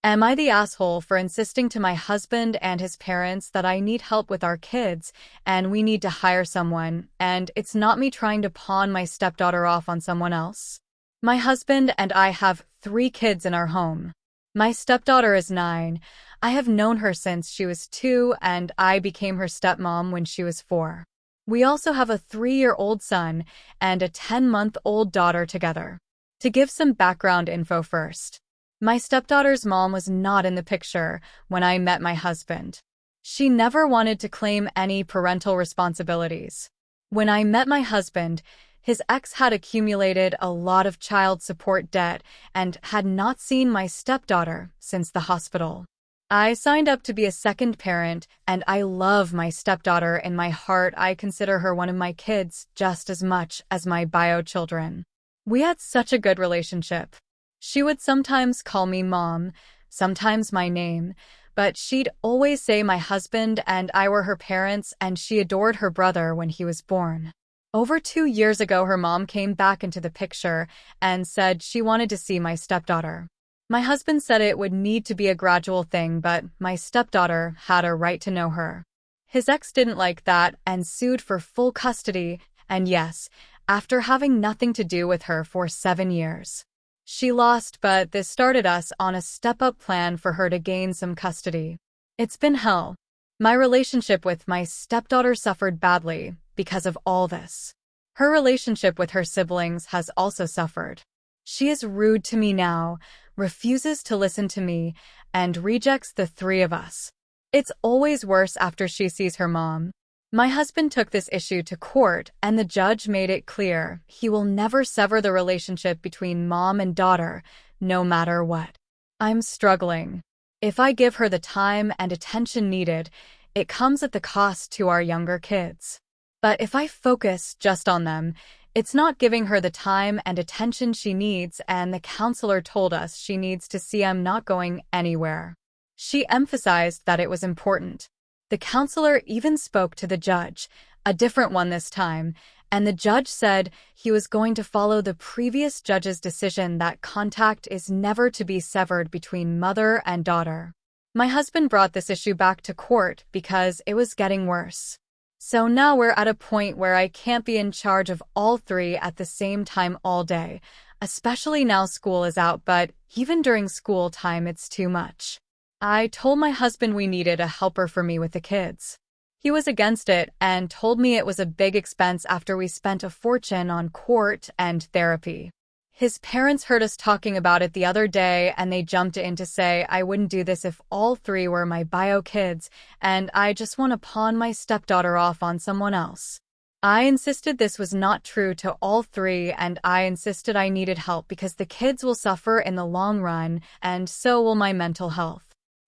Am I the asshole for insisting to my husband and his parents that I need help with our kids and we need to hire someone, and it's not me trying to pawn my stepdaughter off on someone else? My husband and I have 3 kids in our home. My stepdaughter is 9. I have known her since she was 2, and I became her stepmom when she was 4. We also have a 3-year-old son and a 10-month-old daughter together. To give some background info first. My stepdaughter's mom was not in the picture when I met my husband. She never wanted to claim any parental responsibilities. When I met my husband, his ex had accumulated a lot of child support debt and had not seen my stepdaughter since the hospital. I signed up to be a second parent, and I love my stepdaughter. In my heart, I consider her one of my kids just as much as my bio children. We had such a good relationship. She would sometimes call me mom, sometimes my name, but she'd always say my husband and I were her parents, and she adored her brother when he was born. Over 2 years ago, her mom came back into the picture and said she wanted to see my stepdaughter. My husband said it would need to be a gradual thing, but my stepdaughter had a right to know her. His ex didn't like that and sued for full custody, and yes, after having nothing to do with her for 7 years. She lost, but this started us on a step-up plan for her to gain some custody. It's been hell. My relationship with my stepdaughter suffered badly because of all this. Her relationship with her siblings has also suffered. She is rude to me now, refuses to listen to me, and rejects the 3 of us. It's always worse after she sees her mom. My husband took this issue to court, and the judge made it clear he will never sever the relationship between mom and daughter, no matter what. I'm struggling. If I give her the time and attention needed, it comes at the cost to our younger kids. But if I focus just on them, it's not giving her the time and attention she needs, and the counselor told us she needs to see I'm not going anywhere. She emphasized that it was important. The counselor even spoke to the judge, a different one this time, and the judge said he was going to follow the previous judge's decision that contact is never to be severed between mother and daughter. My husband brought this issue back to court because it was getting worse. So now we're at a point where I can't be in charge of all 3 at the same time all day, especially now school is out, but even during school time it's too much. I told my husband we needed a helper for me with the kids. He was against it and told me it was a big expense after we spent a fortune on court and therapy. His parents heard us talking about it the other day, and they jumped in to say I wouldn't do this if all 3 were my bio kids, and I just want to pawn my stepdaughter off on someone else. I insisted this was not true to all 3, and I insisted I needed help because the kids will suffer in the long run, and so will my mental health.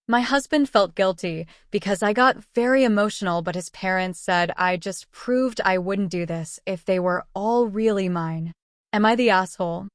My husband felt guilty because I got very emotional, but his parents said I just proved I wouldn't do this if they were all really mine. Am I the asshole?